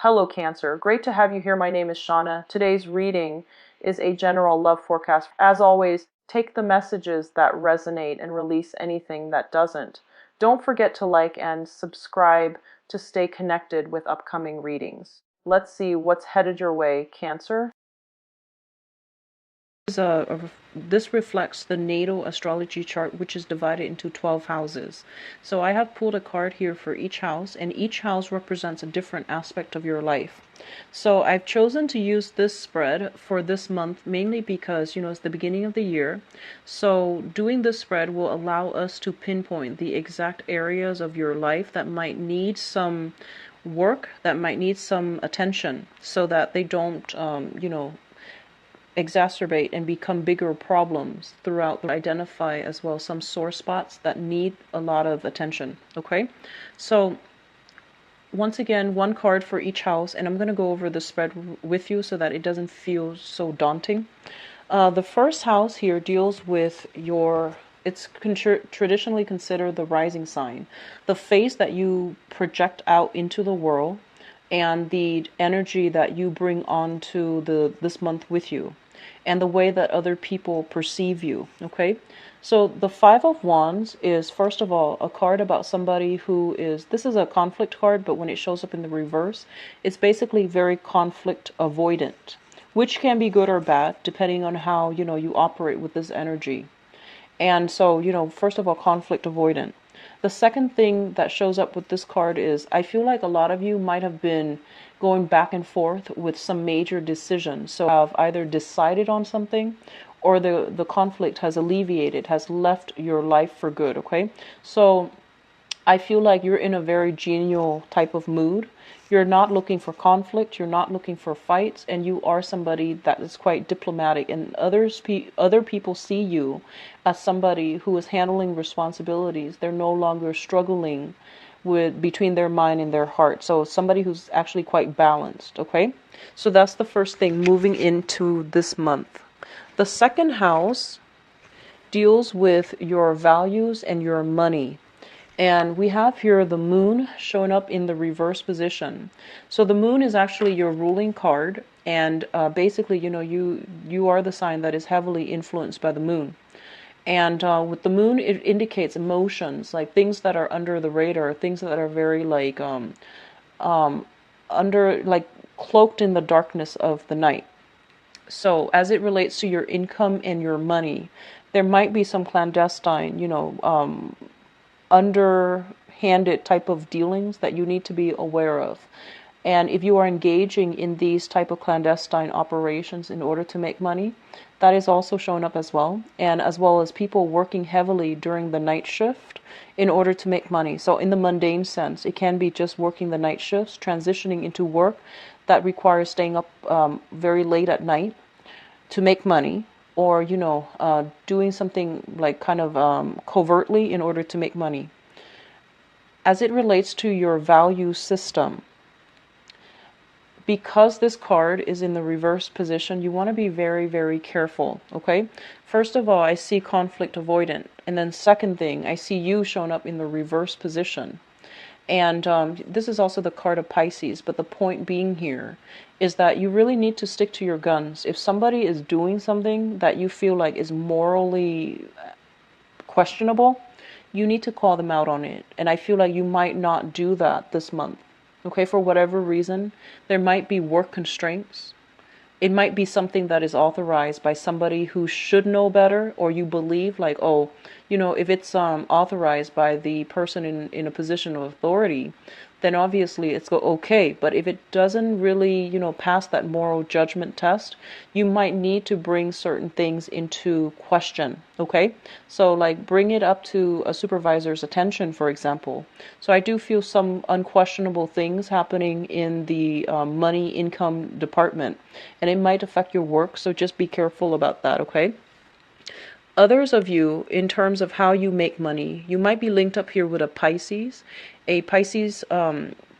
Hello, Cancer. Great to have you here. My name is Shauna. Today's reading is a general love forecast. As always, take the messages that resonate and release anything that doesn't. Don't forget to like and subscribe to stay connected with upcoming readings. Let's see what's headed your way, Cancer. This reflects the natal astrology chart, which is divided into 12 houses. So I have pulled a card here for each house, and each house represents a different aspect of your life. So I've chosen to use this spread for this month mainly because, it's the beginning of the year. So doing this spread will allow us to pinpoint the exact areas of your life that might need some work, that might need some attention, so that they don't, exacerbate and become bigger problems throughout. Identify as well some sore spots that need a lot of attention. Okay, so once again, one card for each house, and I'm going to go over the spread with you so that it doesn't feel so daunting. The first house here deals with it's traditionally considered the rising sign, the face that you project out into the world, and the energy that you bring onto this month with you, and the way that other people perceive you. Okay, so the Five of Wands is, first of all, a card about somebody this is a conflict card, but when it shows up in the reverse, it's basically very conflict avoidant, which can be good or bad depending on how you operate with this energy. And so, first of all, conflict avoidant. The second thing that shows up with this card is, I feel like a lot of you might have been going back and forth with some major decisions. So have either decided on something, or the conflict has alleviated, has left your life for good. Okay, so I feel like you're in a very genial type of mood. You're not looking for conflict, you're not looking for fights, and you are somebody that is quite diplomatic, and other people see you as somebody who is handling responsibilities. They're no longer struggling with between their mind and their heart. So somebody who's actually quite balanced. Okay, so that's the first thing moving into this month. The second house deals with your values and your money. And we have here the moon showing up in the reverse position. So the moon is actually your ruling card. And basically, you are the sign that is heavily influenced by the moon. And with the moon, it indicates emotions, like things that are under the radar, things that are very cloaked in the darkness of the night. So as it relates to your income and your money, there might be some clandestine, underhanded type of dealings that you need to be aware of. And if you are engaging in these type of clandestine operations in order to make money, that is also showing up as well. And as well as people working heavily during the night shift in order to make money. So in the mundane sense, it can be just working the night shifts, transitioning into work that requires staying up very late at night to make money, or doing something like kind of covertly in order to make money. As it relates to your value system, because this card is in the reverse position, you want to be very, very careful. Okay, first of all, I see conflict avoidant, and then second thing, I see you showing up in the reverse position. And this is also the card of Pisces, but the point being here is that you really need to stick to your guns. If somebody is doing something that you feel like is morally questionable, you need to call them out on it. And I feel like you might not do that this month. Okay, for whatever reason, there might be work constraints. It might be something that is authorized by somebody who should know better, or you believe like, oh, if it's authorized by the person in a position of authority, then obviously it's okay. But if it doesn't really, pass that moral judgment test, you might need to bring certain things into question. Okay, so like bring it up to a supervisor's attention, for example. So I do feel some unquestionable things happening in the money income department, and it might affect your work. So just be careful about that. Okay. Others of you, in terms of how you make money, you might be linked up here with a Pisces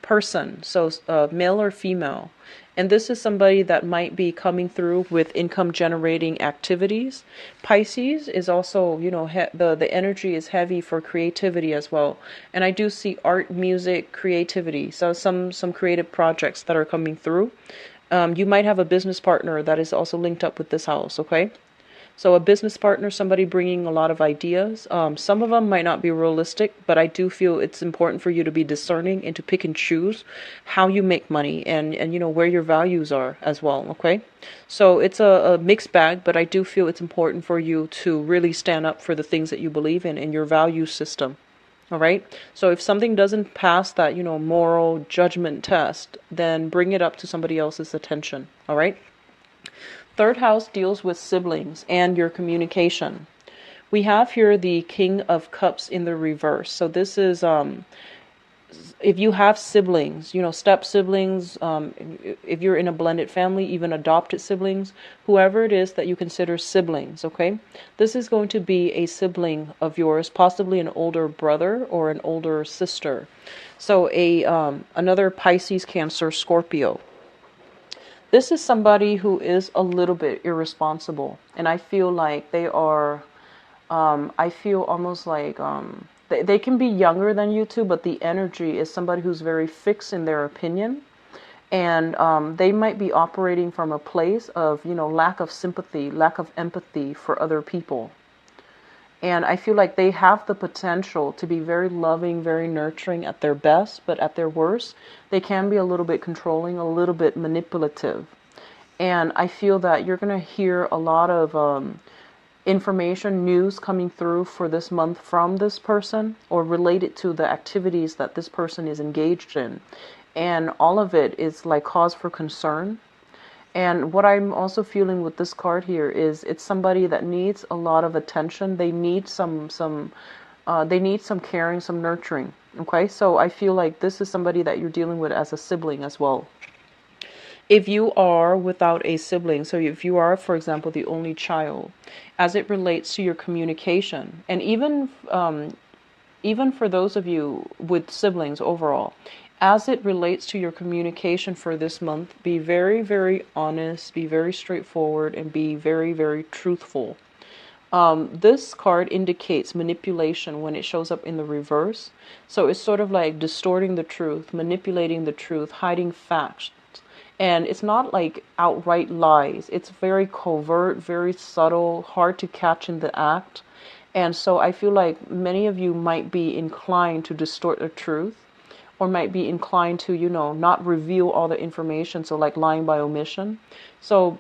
person, so male or female. And this is somebody that might be coming through with income generating activities. Pisces is also, the energy is heavy for creativity as well. And I do see art, music, creativity. So some creative projects that are coming through. You might have a business partner that is also linked up with this house, okay? So a business partner, somebody bringing a lot of ideas. Some of them might not be realistic, but I do feel it's important for you to be discerning and to pick and choose how you make money and where your values are as well, okay? So it's a mixed bag, but I do feel it's important for you to really stand up for the things that you believe in your value system. All right. So if something doesn't pass that, moral judgment test, then bring it up to somebody else's attention. All right. Third house deals with siblings and your communication. We have here the King of Cups in the reverse. So this is if you have siblings, step siblings, if you're in a blended family, even adopted siblings, whoever it is that you consider siblings, okay? This is going to be a sibling of yours, possibly an older brother or an older sister. So another Pisces, Cancer, Scorpio. This is somebody who is a little bit irresponsible, and I feel like they are, I feel almost like they can be younger than you two, but the energy is somebody who's very fixed in their opinion, and they might be operating from a place of, lack of sympathy, lack of empathy for other people. And I feel like they have the potential to be very loving, very nurturing at their best, but at their worst, they can be a little bit controlling, a little bit manipulative. And I feel that you're going to hear a lot of information, news coming through for this month from this person or related to the activities that this person is engaged in. And all of it is like cause for concern. And what I'm also feeling with this card here is it's somebody that needs a lot of attention. They need some caring, some nurturing. Okay, so I feel like this is somebody that you're dealing with as a sibling as well. If you are without a sibling, so if you are, for example, the only child, as it relates to your communication, and even for those of you with siblings overall, as it relates to your communication for this month, be very, very honest, be very straightforward, and be very, very truthful. This card indicates manipulation when it shows up in the reverse. So it's sort of like distorting the truth, manipulating the truth, hiding facts. And it's not like outright lies. It's very covert, very subtle, hard to catch in the act. And so I feel like many of you might be inclined to distort the truth, or might be inclined to, not reveal all the information. So like lying by omission. So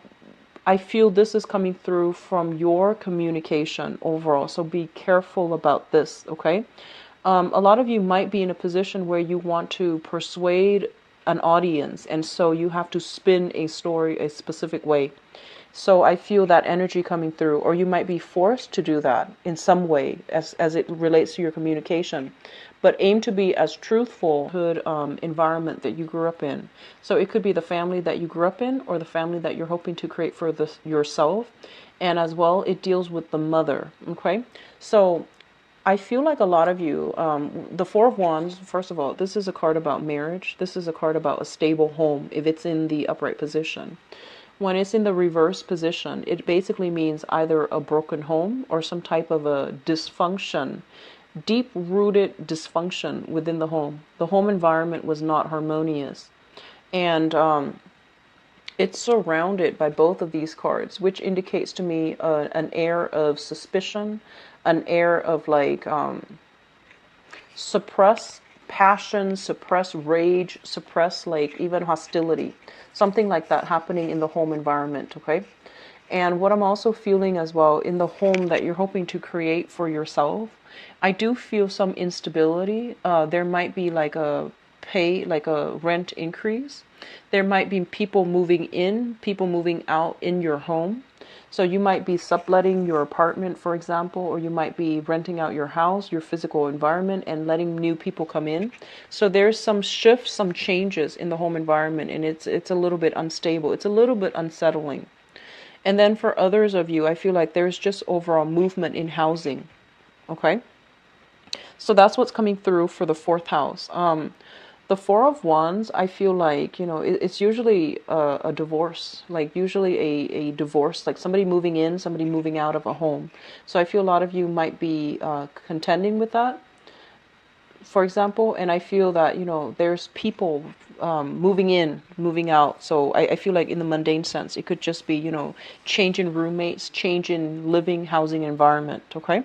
I feel this is coming through from your communication overall. So be careful about this, okay? A lot of you might be in a position where you want to persuade an audience, and so you have to spin a story a specific way. So I feel that energy coming through, or you might be forced to do that in some way as it relates to your communication. But aim to be as truthful environment that you grew up in. So it could be the family that you grew up in, or the family that you're hoping to create for yourself. And as well, it deals with the mother. Okay, so I feel like a lot of you, the Four of Wands, first of all, this is a card about marriage. This is a card about a stable home if it's in the upright position. When it's in the reverse position, it basically means either a broken home or some type of a dysfunction, deep-rooted dysfunction within the home. The home environment was not harmonious. And it's surrounded by both of these cards, which indicates to me an air of suspicion, an air of like suppressed passion, suppressed rage, suppressed like even hostility. Something like that happening in the home environment, okay? And what I'm also feeling as well in the home that you're hoping to create for yourself, I do feel some instability. There might be like a rent increase. There might be people moving in, people moving out in your home. So you might be subletting your apartment, for example, or you might be renting out your house, your physical environment, and letting new people come in. So there's some shifts, some changes in the home environment, and it's a little bit unstable. It's a little bit unsettling. And then for others of you, I feel like there's just overall movement in housing. Okay? So that's what's coming through for the fourth house. The Four of Wands, I feel like, it's usually a divorce, like usually a divorce, like somebody moving in, somebody moving out of a home. So I feel a lot of you might be contending with that, for example. And I feel that, there's people moving in, moving out. So I feel like in the mundane sense, it could just be, change in roommates, change in living, housing environment, okay?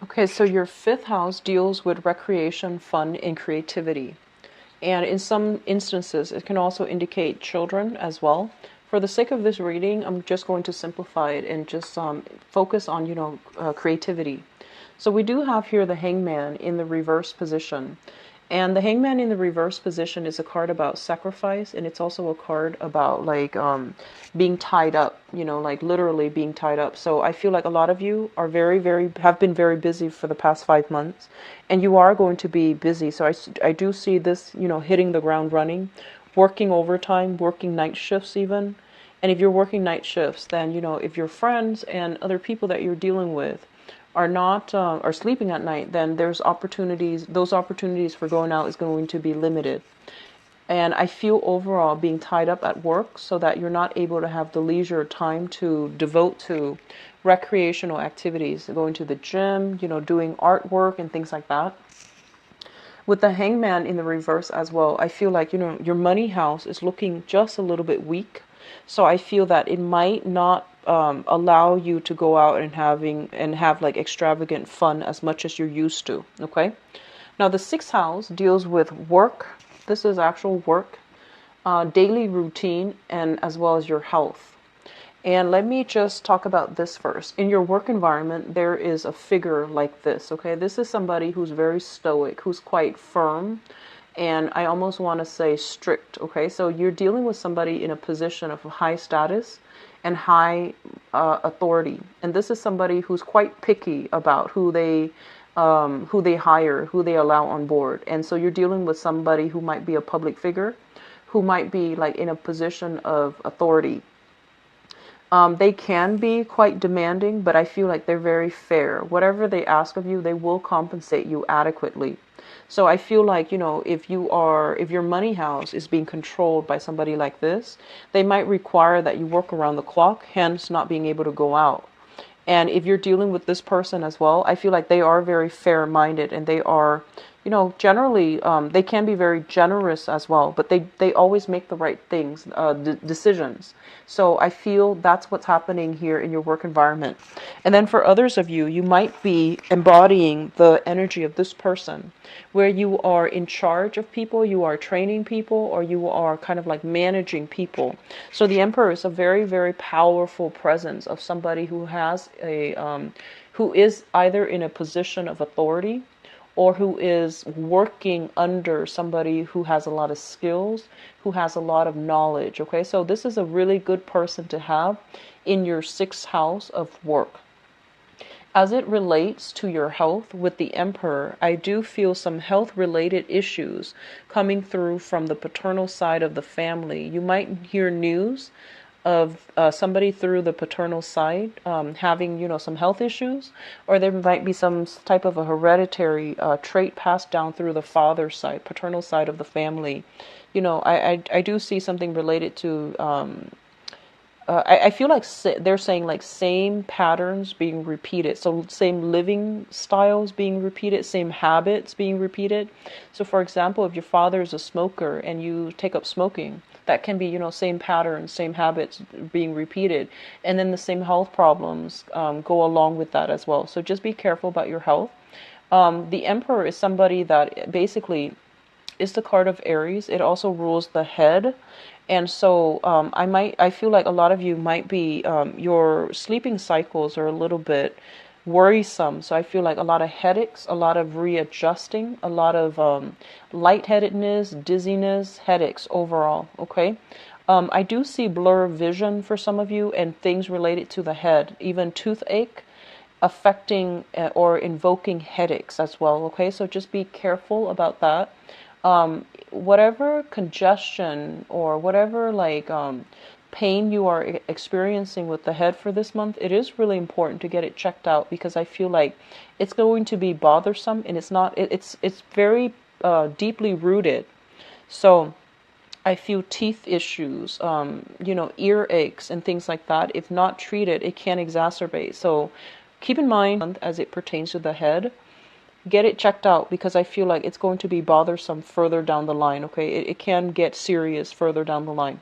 Okay, so your fifth house deals with recreation, fun, and creativity. And in some instances, it can also indicate children as well. For the sake of this reading, I'm just going to simplify it and just focus on, creativity. So we do have here the Hangman in the reverse position. And the Hangman in the reverse position is a card about sacrifice, and it's also a card about like being tied up, like literally being tied up. So I feel like a lot of you are have been very busy for the past 5 months, and you are going to be busy. So I do see this, hitting the ground running, working overtime, working night shifts even. And if you're working night shifts, then, if your friends and other people that you're dealing with are not are sleeping at night, then there's opportunities. Those opportunities for going out is going to be limited. And I feel overall being tied up at work so that you're not able to have the leisure time to devote to recreational activities, going to the gym, doing artwork and things like that. With the Hangman in the reverse as well, I feel like, your money house is looking just a little bit weak. So I feel that it might not allow you to go out and have like extravagant fun as much as you're used to. Okay. Now the sixth house deals with work. This is actual work, daily routine, and as well as your health. And let me just talk about this first. In your work environment, there is a figure like this, okay? This is somebody who's very stoic, who's quite firm, and I almost want to say strict, okay? So you're dealing with somebody in a position of high status and high authority. And this is somebody who's quite picky about who they hire, who they allow on board. And so you're dealing with somebody who might be a public figure, who might be like in a position of authority. They can be quite demanding, but I feel like they're very fair. Whatever they ask of you, they will compensate you adequately. So I feel like, if your money house is being controlled by somebody like this, they might require that you work around the clock, hence not being able to go out. And if you're dealing with this person as well, I feel like they are very fair-minded, and they are, generally, they can be very generous as well, but they always make the right things, decisions. So I feel that's what's happening here in your work environment. And then for others of you, you might be embodying the energy of this person, where you are in charge of people, you are training people, or you are kind of like managing people. So the Emperor is a very, very powerful presence of somebody who has who is either in a position of authority, or who is working under somebody who has a lot of skills, who has a lot of knowledge. Okay, so this is a really good person to have in your sixth house of work. As it relates to your health with the Emperor, I do feel some health-related issues coming through from the paternal side of the family. You might hear news of somebody through the paternal side having, some health issues, or there might be some type of a hereditary trait passed down through the father's side, paternal side of the family. I do see something related to I feel like they're saying like same patterns being repeated. So same living styles being repeated, same habits being repeated. So for example, if your father is a smoker and you take up smoking, that can be, same patterns, same habits being repeated. And then the same health problems go along with that as well. So just be careful about your health. The Emperor is somebody that basically is the card of Aries. It also rules the head. And so I feel like a lot of you might be, your sleeping cycles are a little bit worrisome. So I feel like a lot of headaches, a lot of readjusting, a lot of lightheadedness, dizziness, headaches overall. Okay. I do see blur vision for some of you and things related to the head, even toothache affecting or invoking headaches as well. Okay. So just be careful about that. Whatever congestion or whatever pain you are experiencing with the head for this month, it is really important to get it checked out, because I feel like it's going to be bothersome, and it's very deeply rooted. So I feel teeth issues, ear aches and things like that. If not treated, it can exacerbate. So keep in mind, as it pertains to the head, get it checked out, because I feel like it's going to be bothersome further down the line, okay? It can get serious further down the line.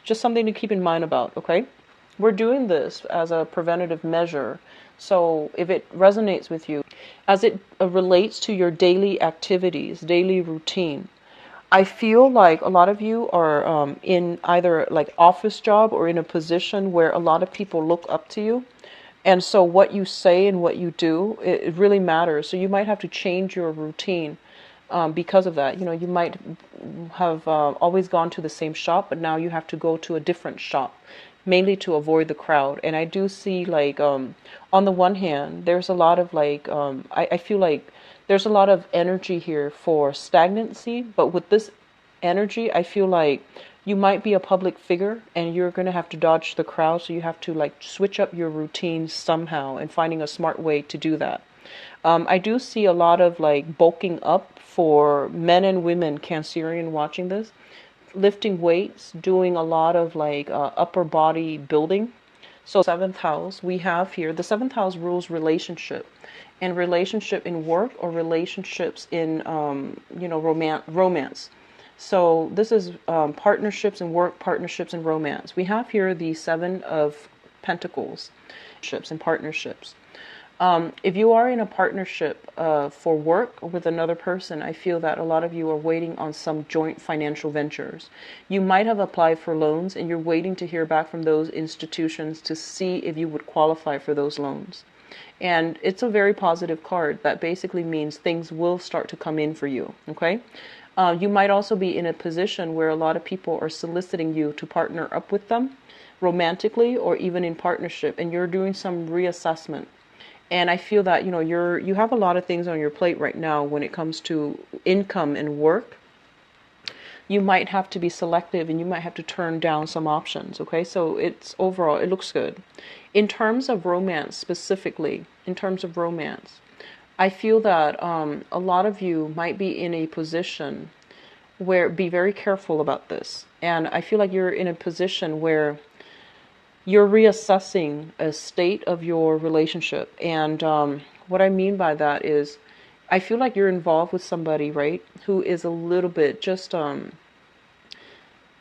Just something to keep in mind about, okay? We're doing this as a preventative measure. So if it resonates with you, as it relates to your daily activities, daily routine, I feel like a lot of you are in either like office job or in a position where a lot of people look up to you. And so what you say and what you do, it really matters. So you might have to change your routine because of that. You might have always gone to the same shop, but now you have to go to a different shop, mainly to avoid the crowd. And I do see like, on the one hand, there's a lot of like, I feel like there's a lot of energy here for stagnancy, but with this energy, I feel like you might be a public figure and you're going to have to dodge the crowd. So you have to like switch up your routine somehow and finding a smart way to do that. I do see a lot of like bulking up for men and women Cancerian watching this, lifting weights, doing a lot of like upper body building. So seventh house, we have here, the seventh house rules relationship, and relationship in work or relationships in, romance. So this is partnerships in work, partnerships in romance. We have here the Seven of Pentacles, and partnerships. If you are in a partnership for work with another person, I feel that a lot of you are waiting on some joint financial ventures. You might have applied for loans and you're waiting to hear back from those institutions to see if you would qualify for those loans. And it's a very positive card that basically means things will start to come in for you, okay? You might also be in a position where a lot of people are soliciting you to partner up with them romantically or even in partnership, and you're doing some reassessment. And I feel that, you have a lot of things on your plate right now when it comes to income and work. You might have to be selective and you might have to turn down some options, okay? So it's overall, it looks good. In terms of romance specifically, I feel that a lot of you might be in a position where, be very careful about this. And I feel like you're in a position where you're reassessing a state of your relationship. And what I mean by that is, I feel like you're involved with somebody, right, who is a little bit just,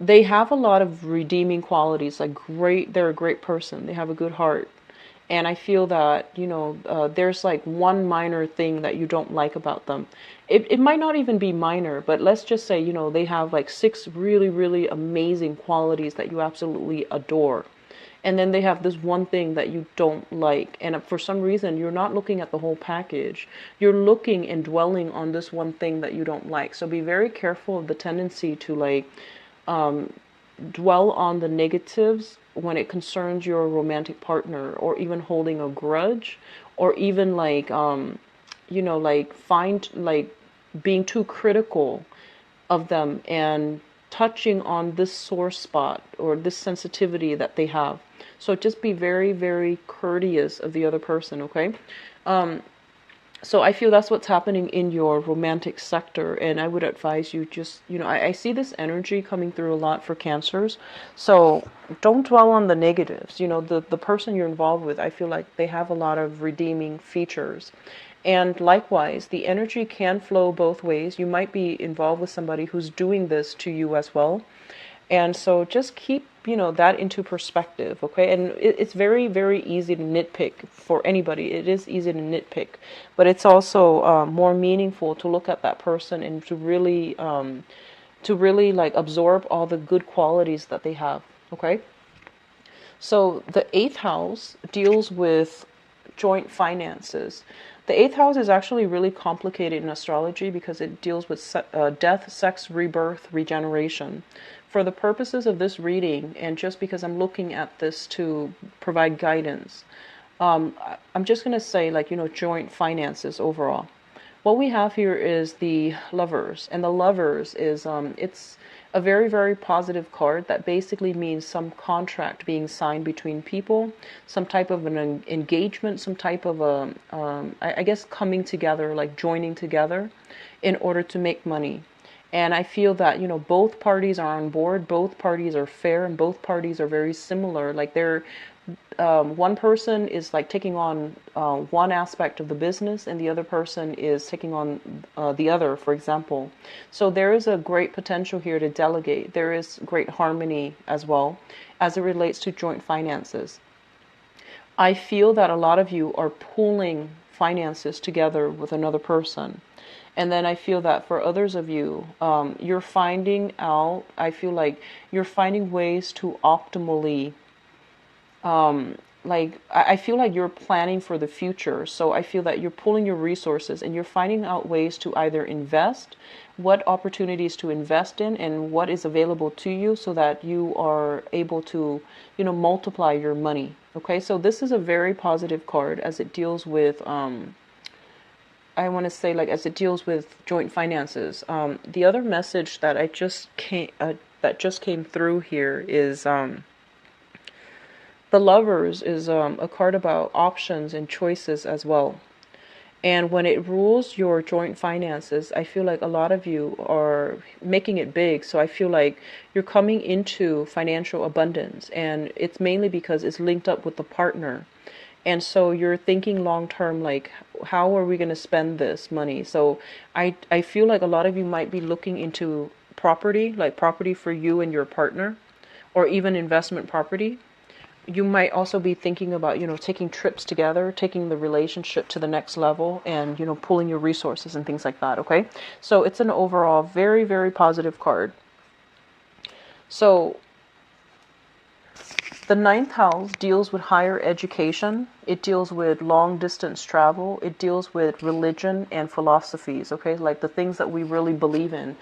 they have a lot of redeeming qualities, like they're a great person, they have a good heart. And I feel that, there's like one minor thing that you don't like about them. It might not even be minor, but let's just say, they have like 6 really, really amazing qualities that you absolutely adore. And then they have this one thing that you don't like. And for some reason, you're not looking at the whole package. You're looking and dwelling on this one thing that you don't like. So be very careful of the tendency to like dwell on the negatives when it concerns your romantic partner, or even holding a grudge, or even like, being too critical of them and touching on this sore spot or this sensitivity that they have. So just be very, very courteous of the other person, okay? So I feel that's what's happening in your romantic sector, and I would advise you just, I see this energy coming through a lot for Cancers, so don't dwell on the negatives. The person you're involved with, I feel like they have a lot of redeeming features. And likewise, the energy can flow both ways. You might be involved with somebody who's doing this to you as well. And so just keep, that into perspective, okay? And it's very, very easy to nitpick for anybody. It is easy to nitpick. But it's also more meaningful to look at that person and to really like absorb all the good qualities that they have, okay? So the 8th house deals with joint finances. The 8th house is actually really complicated in astrology because it deals with death, sex, rebirth, regeneration. For the purposes of this reading, and just because I'm looking at this to provide guidance, I'm just going to say, like, joint finances overall. What we have here is the Lovers, and the Lovers is, it's a very, very positive card that basically means some contract being signed between people, some type of an engagement, some type of a, I guess, coming together, like joining together in order to make money. And I feel that, both parties are on board, both parties are fair, and both parties are very similar. Like they're, one person is like taking on one aspect of the business, and the other person is taking on the other, for example. So there is a great potential here to delegate. There is great harmony as well as it relates to joint finances. I feel that a lot of you are pooling finances together with another person. And then I feel that for others of you, you're finding out, I feel like you're finding ways to optimally, like, I feel like you're planning for the future. So I feel that you're pulling your resources and you're finding out ways to either invest, what opportunities to invest in, and what is available to you so that you are able to, multiply your money. Okay, so this is a very positive card as it deals with, I want to say, like, as it deals with joint finances. The other message that that just came through here is, the Lovers is a card about options and choices as well. And when it rules your joint finances, I feel like a lot of you are making it big. So I feel like you're coming into financial abundance, and it's mainly because it's linked up with the partner. And so you're thinking long term, like, how are we going to spend this money? So I feel like a lot of you might be looking into property, like property for you and your partner, or even investment property. You might also be thinking about, taking trips together, taking the relationship to the next level, and, pooling your resources and things like that, okay? So it's an overall very, very positive card. So the ninth house deals with higher education. It deals with long distance travel. It deals with religion and philosophies, okay? Like the things that we really believe in.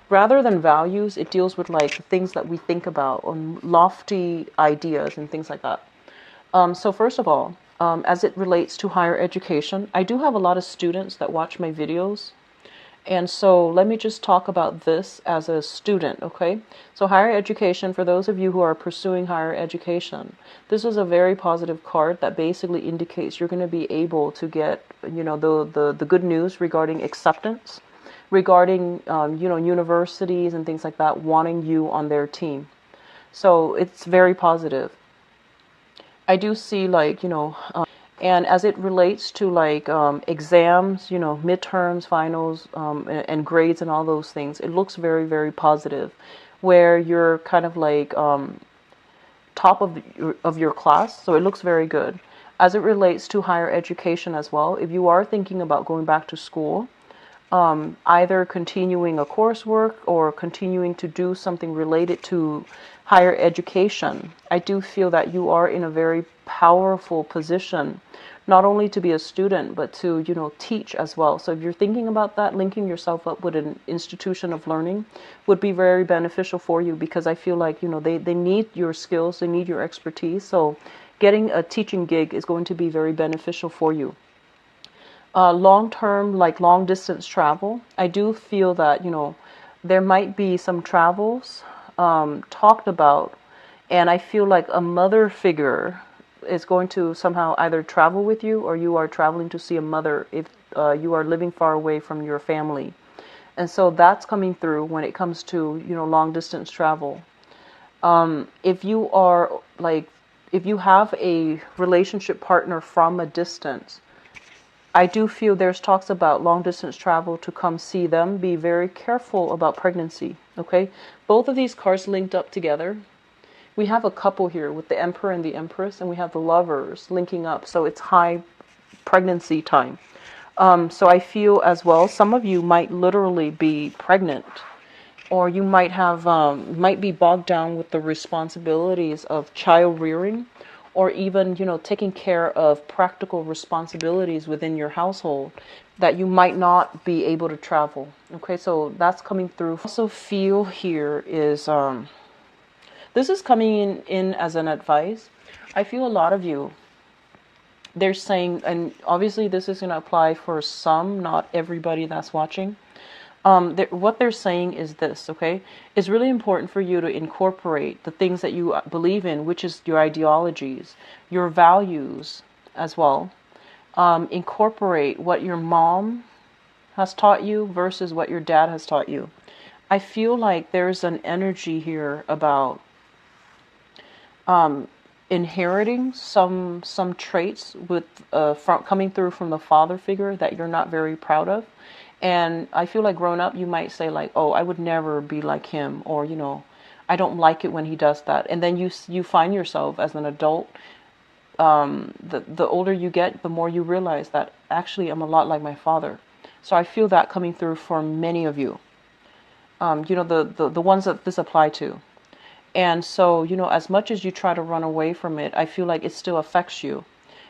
Rather than values, it deals with like the things that we think about, lofty ideas and things like that. So first of all, as it relates to higher education, I do have a lot of students that watch my videos. And so let me just talk about this as a student, okay? So higher education, for those of you who are pursuing higher education, this is a very positive card that basically indicates you're going to be able to get, the good news regarding acceptance, regarding, universities and things like that wanting you on their team. So it's very positive. I do see like, and as it relates to like exams, midterms, finals, and grades and all those things, it looks very, very positive, where you're kind of like top of your class. So it looks very good. As it relates to higher education as well, if you are thinking about going back to school, either continuing a coursework or continuing to do something related to higher education, I do feel that you are in a very powerful position, not only to be a student, but to, teach as well. So if you're thinking about that, linking yourself up with an institution of learning would be very beneficial for you, because I feel like, they need your skills, they need your expertise. So getting a teaching gig is going to be very beneficial for you. Long-term, like long-distance travel, I do feel that, there might be some travels talked about, and I feel like a mother figure is going to somehow either travel with you, or you are traveling to see a mother if you are living far away from your family. And so that's coming through when it comes to, long-distance travel. If you are like, if you have a relationship partner from a distance, I do feel there's talks about long distance travel to come see them. Be very careful about pregnancy, okay? Both of these cards linked up together. We have a couple here with the Emperor and the Empress, and we have the Lovers linking up. So it's high pregnancy time. So I feel as well, some of you might literally be pregnant, or you might have, might be bogged down with the responsibilities of child rearing, or even, taking care of practical responsibilities within your household, that you might not be able to travel. Okay, so that's coming through. Also feel here is, this is coming in as an advice. I feel a lot of you, they're saying, and obviously this is going to apply for some, not everybody that's watching, What they're saying is this, okay? It's really important for you to incorporate the things that you believe in, which is your ideologies, your values as well. Incorporate what your mom has taught you versus what your dad has taught you. I feel like there's an energy here about inheriting some traits with coming through from the father figure that you're not very proud of. And I feel like growing up, you might say like, oh, I would never be like him, or, I don't like it when he does that. And then you find yourself as an adult, the older you get, the more you realize that actually I'm a lot like my father. So I feel that coming through for many of you, the ones that this apply to. And so, as much as you try to run away from it, I feel like it still affects you.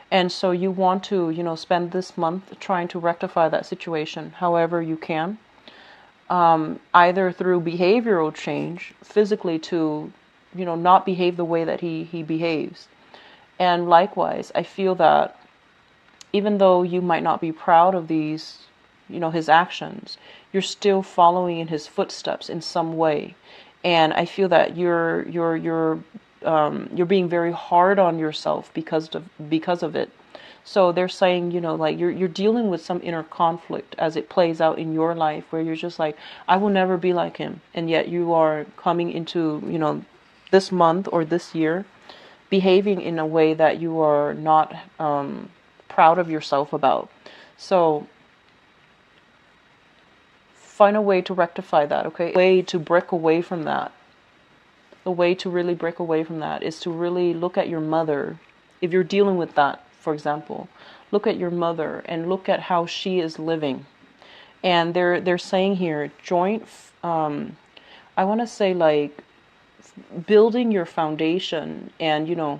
And so you want to, spend this month trying to rectify that situation however you can, either through behavioral change, physically to, not behave the way that he behaves. And likewise, I feel that even though you might not be proud of these, his actions, you're still following in his footsteps in some way. And I feel that you're being very hard on yourself because of it. So they're saying, like you're dealing with some inner conflict as it plays out in your life, where you're just like, I will never be like him, and yet you are coming into, this month or this year, behaving in a way that you are not proud of yourself about. So find a way to rectify that, okay? A way to break away from that. The way to really break away from that is to really look at your mother. If you're dealing with that, for example, look at your mother and look at how she is living. And they're saying here, joint, I want to say like building your foundation and,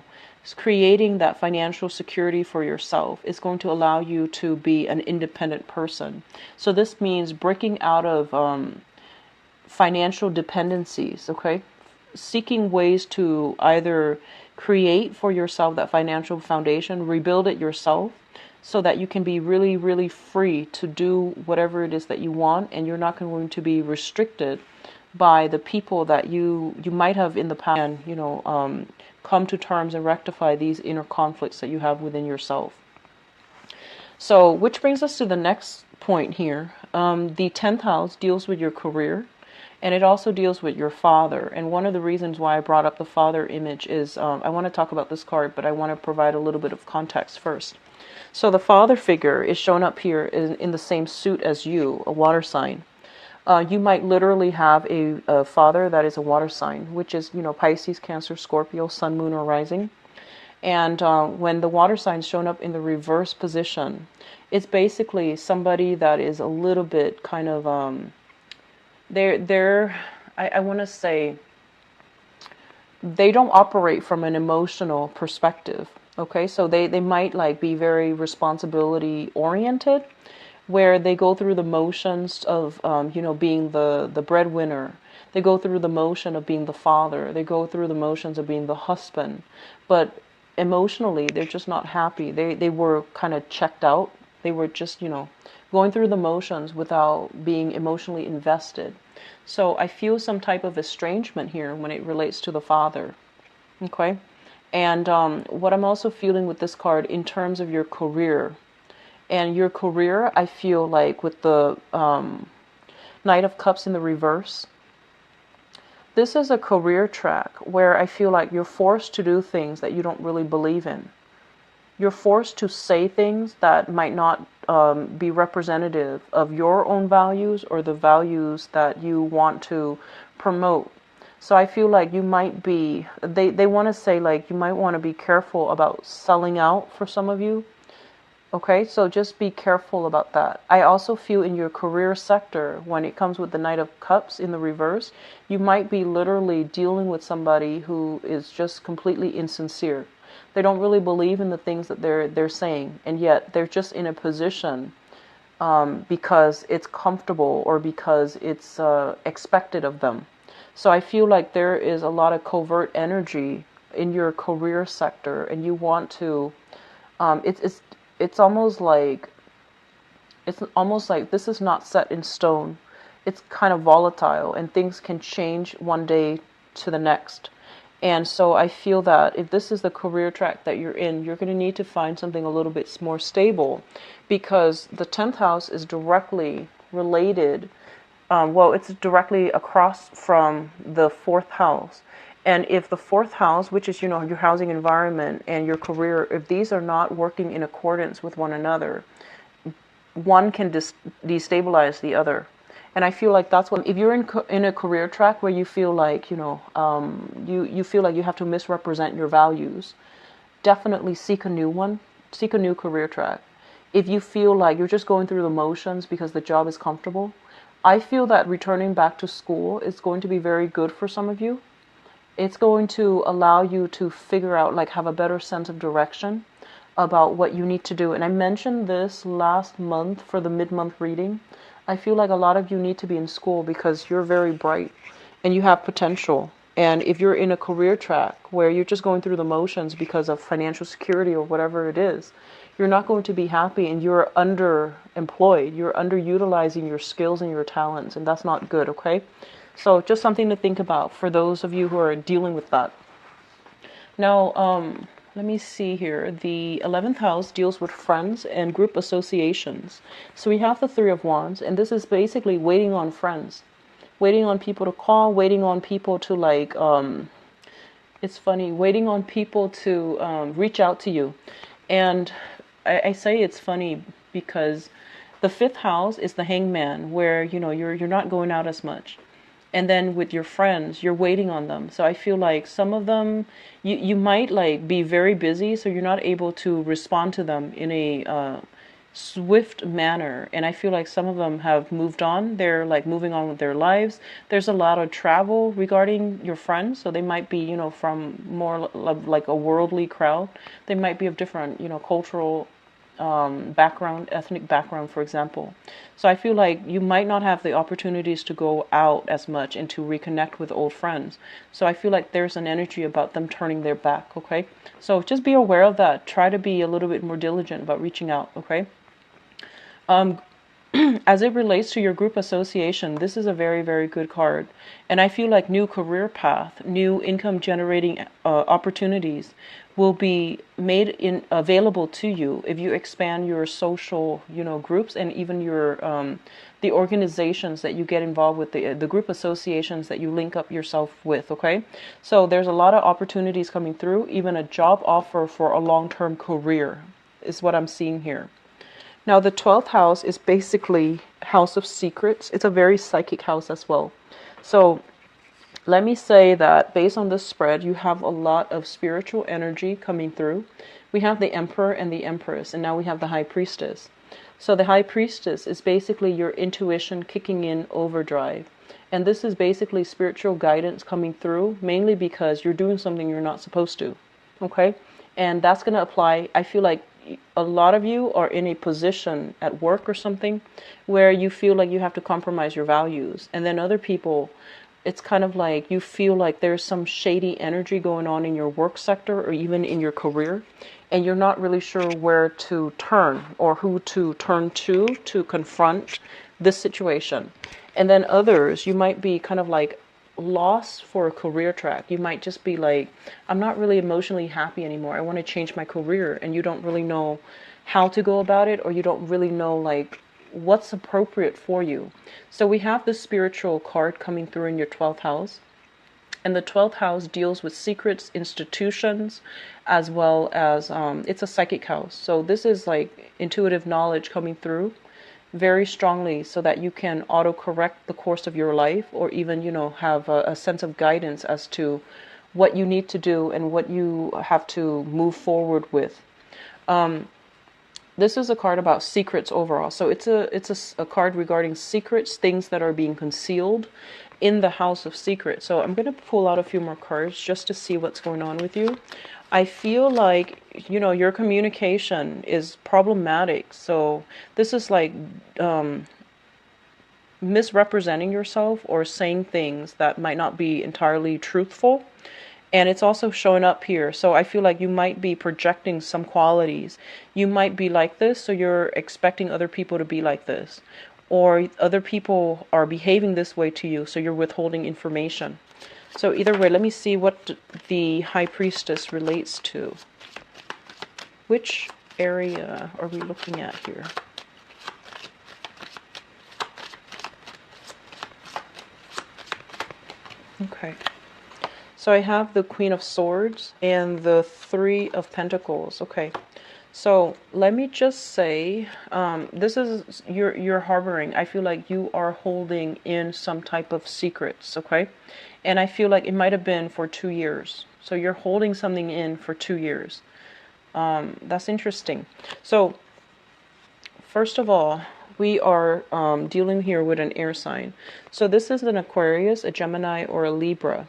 creating that financial security for yourself is going to allow you to be an independent person. So this means breaking out of financial dependencies, okay? Seeking ways to either create for yourself that financial foundation, rebuild it yourself, so that you can be really, really free to do whatever it is that you want, and you're not going to be restricted by the people that you might have in the past, and come to terms and rectify these inner conflicts that you have within yourself. So, which brings us to the next point here. The 10th house deals with your career, and it also deals with your father. And one of the reasons why I brought up the father image is I want to talk about this card, but I want to provide a little bit of context first. So the father figure is shown up here in the same suit as you, a water sign. You might literally have a father that is a water sign, which is, Pisces, Cancer, Scorpio, Sun, Moon, or Rising. And when the water sign's shown up in the reverse position, it's basically somebody that is a little bit kind of, I want to say, they don't operate from an emotional perspective. Okay, so they might like be very responsibility oriented, where they go through the motions of, being the breadwinner. They go through the motion of being the father. They go through the motions of being the husband. But emotionally, they're just not happy. They were kind of checked out. They were just, going through the motions without being emotionally invested. So I feel some type of estrangement here when it relates to the father. Okay? And what I'm also feeling with this card in terms of your career. And your career, I feel like with the Knight of Cups in the reverse, this is a career track where I feel like you're forced to do things that you don't really believe in. You're forced to say things that might not be representative of your own values or the values that you want to promote. So I feel like you might be, they want to say like you might want to be careful about selling out for some of you. Okay, so just be careful about that. I also feel in your career sector, when it comes with the Knight of Cups in the reverse, you might be literally dealing with somebody who is just completely insincere. They don't really believe in the things that they're saying, and yet they're just in a position because it's comfortable or because it's expected of them. So I feel like there is a lot of covert energy in your career sector, and you want to. It's almost like this is not set in stone. it's kind of volatile and things can change one day to the next. And so I feel that if this is the career track that you're in, you're going to need to find something a little bit more stable, because the 10th house is directly related. Well, it's directly across from the 4th house. And if the 4th house, which is, your housing environment and your career, if these are not working in accordance with one another, one can destabilize the other. And I feel like that's what, if you're in a career track where you feel like, you feel like you have to misrepresent your values, definitely seek a new one, seek a new career track. If you feel like you're just going through the motions because the job is comfortable, I feel that returning back to school is going to be very good for some of you. It's going to allow you to figure out, like, have a better sense of direction about what you need to do. And I mentioned this last month for the mid-month reading. I feel like a lot of you need to be in school because you're very bright and you have potential. And if you're in a career track where you're just going through the motions because of financial security or whatever it is, you're not going to be happy and you're underemployed. You're underutilizing your skills and your talents, and that's not good, okay? So just something to think about for those of you who are dealing with that. Now, let me see here. The 11th house deals with friends and group associations. So we have the 3 of Wands, and this is basically waiting on friends. Waiting on people to call, waiting on people to it's funny, waiting on people to reach out to you. And I say it's funny because the 5th house is the Hangman, where, you're not going out as much. And then with your friends, you're waiting on them. So I feel like some of them, you might be very busy, so you're not able to respond to them in a swift manner. And I feel like some of them have moved on. They're moving on with their lives. There's a lot of travel regarding your friends. So they might be, from more like a worldly crowd. They might be of different, cultural background, ethnic background, for example. So I feel like you might not have the opportunities to go out as much and to reconnect with old friends. So I feel like there's an energy about them turning their back, okay? So just be aware of that. Try to be a little bit more diligent about reaching out, okay? As it relates to your group association, this is a very, very good card. And I feel like new career path, new income generating opportunities will be made available to you if you expand your social, groups, and even your the organizations that you get involved with, the group associations that you link up yourself with, okay? So there's a lot of opportunities coming through, even a job offer for a long-term career is what I'm seeing here. Now, the 12th house is basically house of secrets. It's a very psychic house as well. So let me say that based on this spread, you have a lot of spiritual energy coming through. We have the Emperor and the Empress, and now we have the High Priestess. So the High Priestess is basically your intuition kicking in overdrive. And this is basically spiritual guidance coming through, mainly because you're doing something you're not supposed to. Okay? And that's going to apply, I feel like, a lot of you are in a position at work or something where you feel like you have to compromise your values. And then other people, it's kind of like you feel like there's some shady energy going on in your work sector or even in your career. And you're not really sure where to turn or who to turn to confront this situation. And then others, you might be kind of like lost for a career track. You might just be like, I'm not really emotionally happy anymore. I want to change my career. And you don't really know how to go about it, or you don't really know what's appropriate for you. So we have this spiritual card coming through in your 12th house. And the 12th house deals with secrets, institutions, as well as it's a psychic house. So this is intuitive knowledge coming through very strongly so that you can auto-correct the course of your life, or even, have a sense of guidance as to what you need to do and what you have to move forward with. This is a card about secrets overall. So it's a card regarding secrets, things that are being concealed in the house of secrets. So I'm going to pull out a few more cards just to see what's going on with you. I feel like, your communication is problematic. So this is misrepresenting yourself or saying things that might not be entirely truthful. And it's also showing up here. So I feel like you might be projecting some qualities. You might be like this, so you're expecting other people to be like this. or other people are behaving this way to you, so you're withholding information. So either way, let me see what the High Priestess relates to. Which area are we looking at here? Okay. So I have the Queen of Swords and the Three of Pentacles. Okay. So let me just say, this is, you're harboring. I feel like you are holding in some type of secrets, okay? And I feel like it might have been for 2 years. So you're holding something in for 2 years. That's interesting. So first of all, we are dealing here with an air sign. So this is an Aquarius, a Gemini, or a Libra.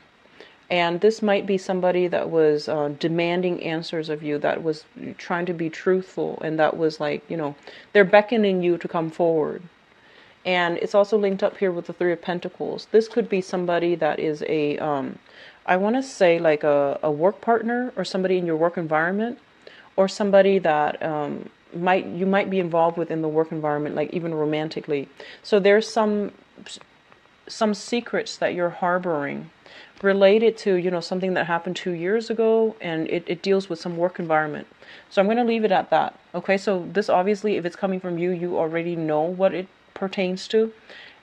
And this might be somebody that was demanding answers of you, that was trying to be truthful, and that was like, you know, they're beckoning you to come forward. And it's also linked up here with the Three of Pentacles. This could be somebody that is a, I want to say like a work partner, or somebody in your work environment, or somebody that you might be involved with in the work environment, like even romantically. So there's some secrets that you're harboring related to, you know, something that happened 2 years ago, and it deals with some work environment. So I'm going to leave it at that. Okay, so this obviously, if it's coming from you, you already know what it pertains to.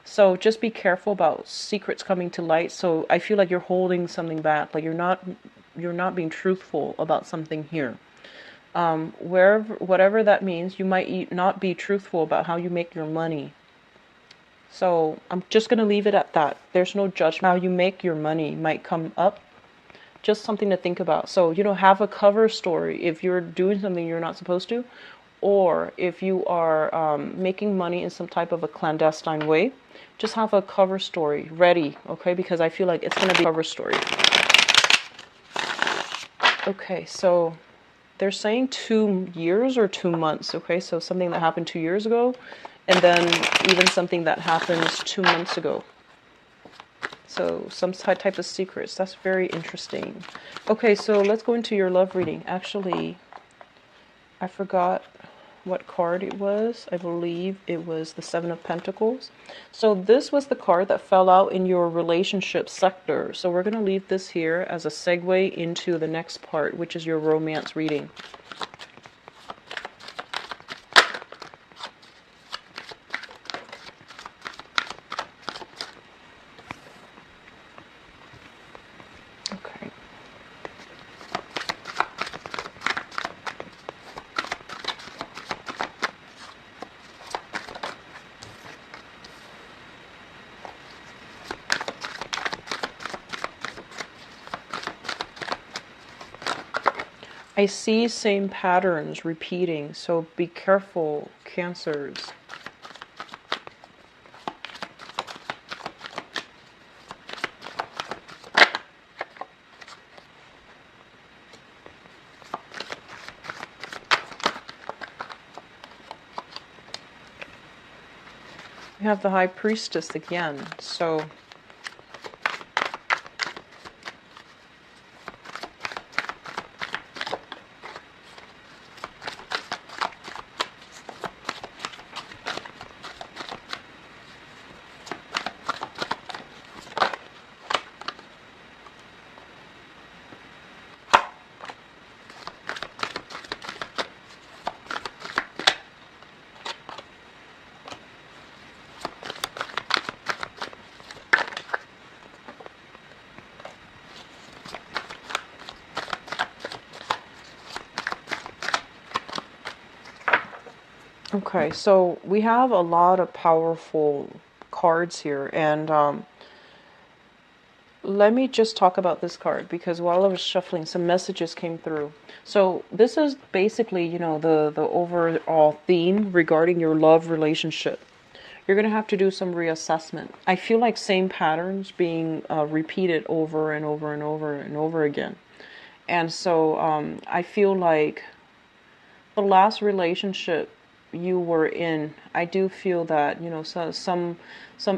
So just be careful about secrets coming to light. So I feel like you're holding something back, like you're not being truthful about something here. Whatever that means, you might not be truthful about how you make your money. So I'm just going to leave it at that. There's no judgment. How you make your money might come up. Just something to think about. So, you know, have a cover story if you're doing something you're not supposed to, or if you are making money in some type of a clandestine way. Just have a cover story ready, okay? Because I feel like it's going to be a cover story. Okay, so they're saying 2 years or 2 months, okay? So something that happened 2 years ago, and then even something that happens 2 months ago. So some type of secrets. That's very interesting. Okay, so let's go into your love reading. Actually, I forgot what card it was. I believe it was the Seven of Pentacles. So this was the card that fell out in your relationship sector. So we're going to leave this here as a segue into the next part, which is your romance reading. Okay. I see same patterns repeating, so be careful, Cancers. We have the High Priestess again, so okay, so we have a lot of powerful cards here, and let me just talk about this card, because while I was shuffling, some messages came through. So this is basically, you know, the overall theme regarding your love relationship. You're going to have to do some reassessment. I feel like same patterns being repeated over and over and over and over again. And so I feel like the last relationship you were in, I do feel that, you know, so some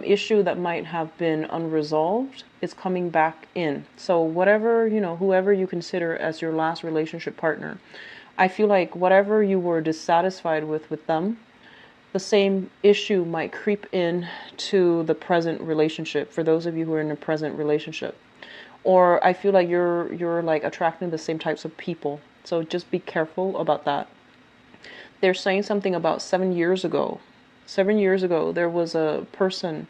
issue that might have been unresolved is coming back in. So whatever, you know, whoever you consider as your last relationship partner, I feel like whatever you were dissatisfied with them, the same issue might creep in to the present relationship, for those of you who are in a present relationship. Or I feel like you're like attracting the same types of people. So just be careful about that. They're saying something about 7 years ago. 7 years ago, there was a person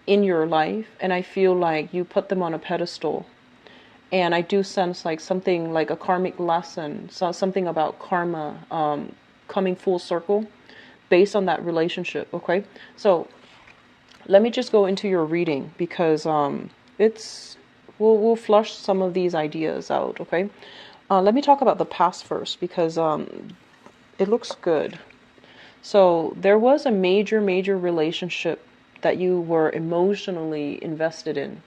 in your life, and I feel like you put them on a pedestal. And I do sense like something like a karmic lesson, so something about karma coming full circle based on that relationship. Okay, so let me just go into your reading, because we'll flush some of these ideas out. Okay, let me talk about the past first, because it looks good. So there was a major relationship that you were emotionally invested in.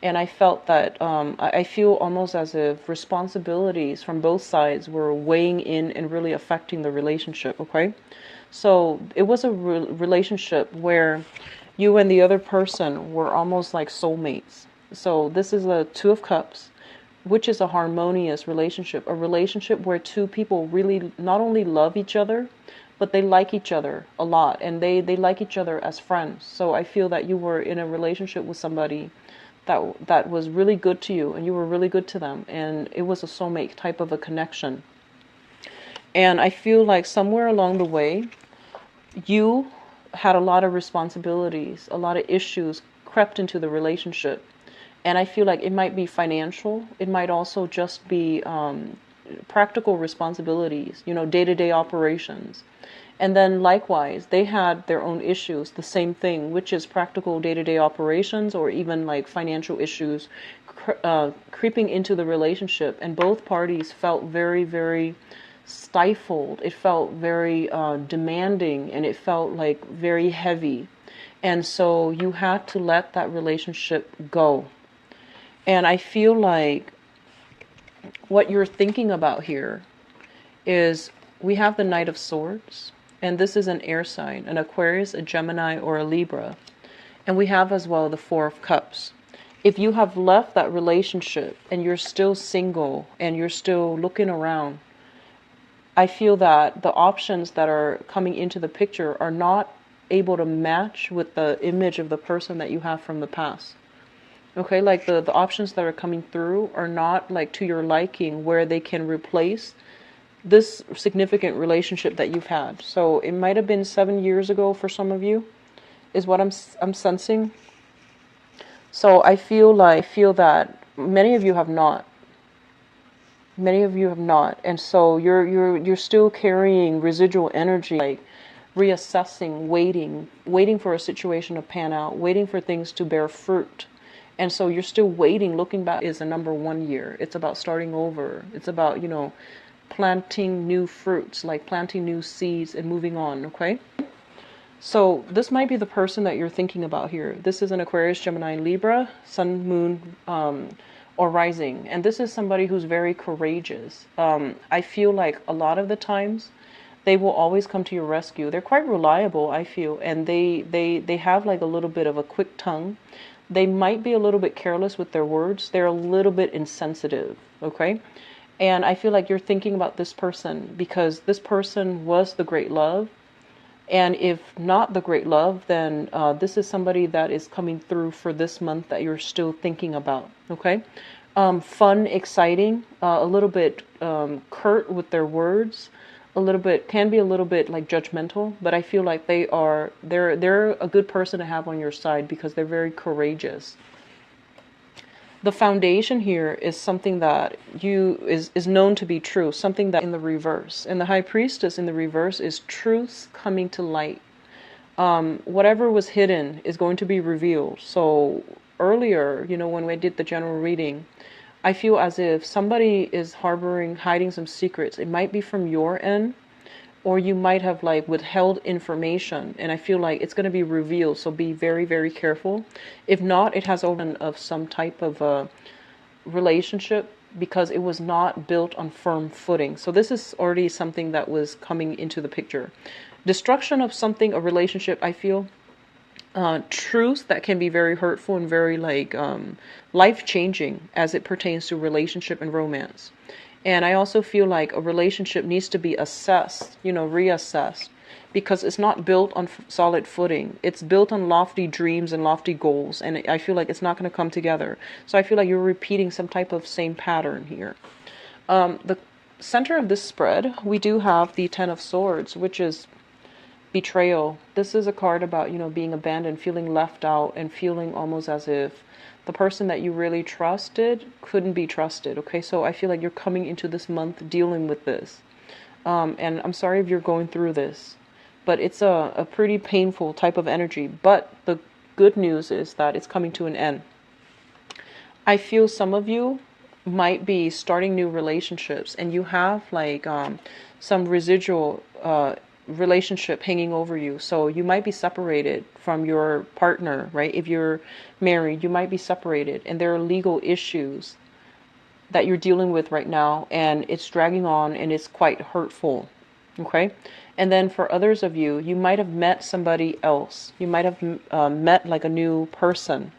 And I felt that, I feel almost as if responsibilities from both sides were weighing in and really affecting the relationship, okay? So it was a relationship where you and the other person were almost like soulmates. So this is a Two of Cups, which is a harmonious relationship, a relationship where two people really not only love each other, but they like each other a lot, and they like each other as friends. So I feel that you were in a relationship with somebody that was really good to you, and you were really good to them, and it was a soulmate type of a connection. And I feel like somewhere along the way, you had a lot of responsibilities, a lot of issues crept into the relationship. And I feel like it might be financial. It might also just be practical responsibilities, day-to-day operations. And then likewise, they had their own issues, the same thing, which is practical day-to-day operations, or even like financial issues creeping into the relationship. And both parties felt very, very stifled. It felt very demanding, and it felt like very heavy. And so you had to let that relationship go. And I feel like what you're thinking about here is, we have the Knight of Swords, and this is an air sign, an Aquarius, a Gemini, or a Libra. And we have as well the Four of Cups. If you have left that relationship and you're still single and you're still looking around, I feel that the options that are coming into the picture are not able to match with the image of the person that you have from the past. Okay, like the options that are coming through are not like to your liking, where they can replace this significant relationship that you've had. So it might have been 7 years ago for some of you, is what I'm sensing. So I feel that many of you have not. Many of you have not, and so you're still carrying residual energy, like reassessing, waiting for a situation to pan out, waiting for things to bear fruit. And so you're still waiting. Looking back is a number 1 year. It's about starting over. It's about, planting new fruits, like planting new seeds and moving on, okay? So this might be the person that you're thinking about here. This is an Aquarius, Gemini, Libra, Sun, Moon, or Rising. And this is somebody who's very courageous. I feel like a lot of the times they will always come to your rescue. They're quite reliable, I feel, and they have like a little bit of a quick tongue. They might be a little bit careless with their words. They're a little bit insensitive, okay? And I feel like you're thinking about this person because this person was the great love. And if not the great love, then this is somebody that is coming through for this month that you're still thinking about, okay? Fun, exciting, a little bit curt with their words, can be a little bit like judgmental, but I feel like they're a good person to have on your side because they're very courageous. The foundation here is something that is known to be true, something that in the reverse. And the High Priestess in the reverse is truth coming to light. Whatever was hidden is going to be revealed. So earlier, when we did the general reading, I feel as if somebody is hiding some secrets. It might be from your end, or you might have like withheld information, and I feel like it's going to be revealed. So be very, very careful. If not, it has open of some type of a relationship because it was not built on firm footing. So this is already something that was coming into the picture. Destruction of something, a relationship, I feel. Truth that can be very hurtful and very life-changing as it pertains to relationship and romance. And I also feel like a relationship needs to be assessed, reassessed. because it's not built on solid footing. It's built on lofty dreams and lofty goals, and I feel like it's not going to come together. So I feel like you're repeating some type of same pattern here. The center of this spread, we do have the Ten of Swords, which is betrayal. This is a card about, being abandoned, feeling left out, and feeling almost as if the person that you really trusted couldn't be trusted. Okay, so I feel like you're coming into this month dealing with this. And I'm sorry if you're going through this, but it's a pretty painful type of energy. But the good news is that it's coming to an end. I feel some of you might be starting new relationships, and you have like some residual relationship hanging over you. So you might be separated from your partner, right? If you're married, you might be separated, and there are legal issues that you're dealing with right now, and it's dragging on, and it's quite hurtful. Okay. And then for others of you, you might have met somebody else. You might have met like a new person.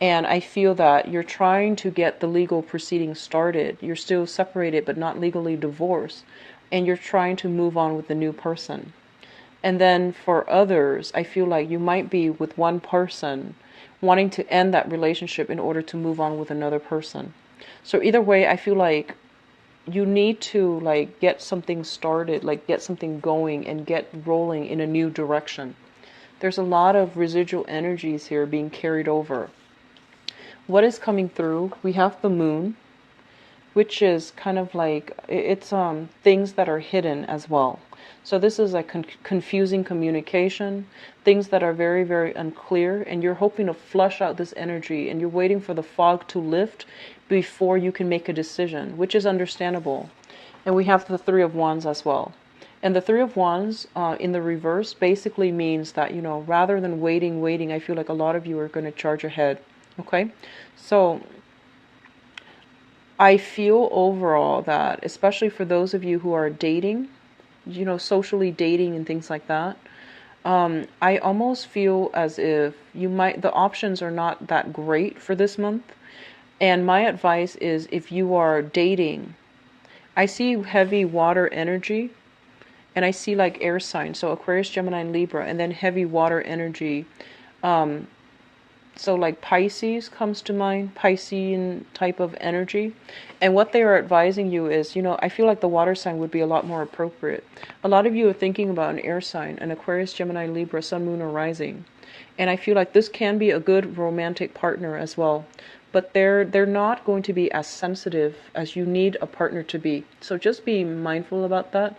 And I feel that you're trying to get the legal proceedings started. You're still separated, but not legally divorced. And you're trying to move on with the new person. And then for others, I feel like you might be with one person wanting to end that relationship in order to move on with another person. So either way, I feel like you need to like get something started, like get something going and get rolling in a new direction. There's a lot of residual energies here being carried over. What is coming through? We have the moon, which is kind of like, it's things that are hidden as well. So this is like confusing communication, things that are very, very unclear, and you're hoping to flush out this energy, and you're waiting for the fog to lift before you can make a decision, which is understandable. And we have the Three of Wands as well. And the Three of Wands in the reverse basically means that, rather than waiting, I feel like a lot of you are going to charge ahead. Okay, so I feel overall that, especially for those of you who are dating, socially dating and things like that, I almost feel as if the options are not that great for this month. And my advice is, if you are dating, I see heavy water energy, and I see like air signs, so Aquarius, Gemini, and Libra, and then heavy water energy. So like Pisces comes to mind, Piscean type of energy. And what they are advising you is, I feel like the water sign would be a lot more appropriate. A lot of you are thinking about an air sign, an Aquarius, Gemini, Libra, Sun, Moon, or Rising. And I feel like this can be a good romantic partner as well. But they're not going to be as sensitive as you need a partner to be. So just be mindful about that.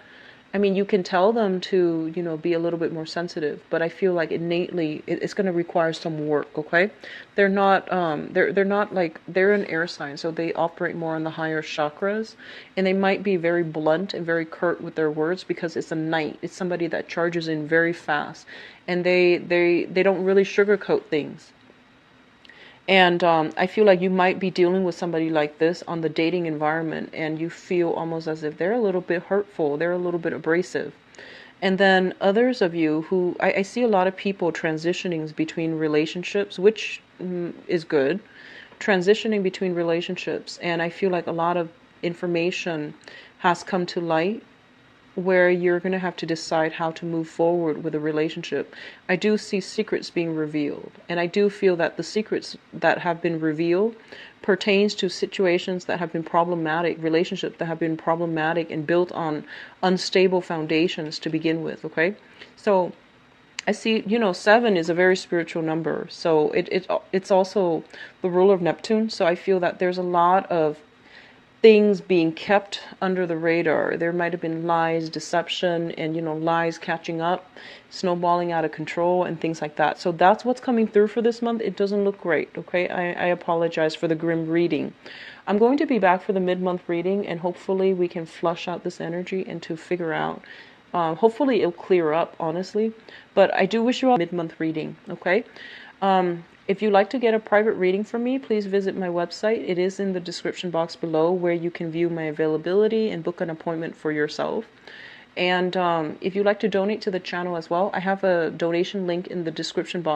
I mean, you can tell them to, be a little bit more sensitive, but I feel like innately it's going to require some work. Okay, they're not they're not like, they're an air sign, so they operate more on the higher chakras, and they might be very blunt and very curt with their words because it's a knight. It's somebody that charges in very fast, and they don't really sugarcoat things. And I feel like you might be dealing with somebody like this on the dating environment, and you feel almost as if they're a little bit hurtful, they're a little bit abrasive. And then others of you who, I see a lot of people transitioning between relationships, which is good, transitioning between relationships. And I feel like a lot of information has come to light where you're going to have to decide how to move forward with a relationship. I do see secrets being revealed, and I do feel that the secrets that have been revealed pertains to situations that have been problematic, relationships that have been problematic and built on unstable foundations to begin with. Okay, so I see, 7 is a very spiritual number, so it's also the ruler of Neptune. So I feel that there's a lot of things being kept under the radar. There might have been lies, deception, and lies catching up, snowballing out of control, and things like that. So that's what's coming through for this month. It doesn't look great. Okay, I apologize for the grim reading. I'm going to be back for the mid-month reading, and hopefully we can flush out this energy and to figure out. Hopefully it'll clear up, honestly. But I do wish you all a mid-month reading. Okay. If you'd like to get a private reading from me, please visit my website. It is in the description box below, where you can view my availability and book an appointment for yourself. And if you'd like to donate to the channel as well, I have a donation link in the description box.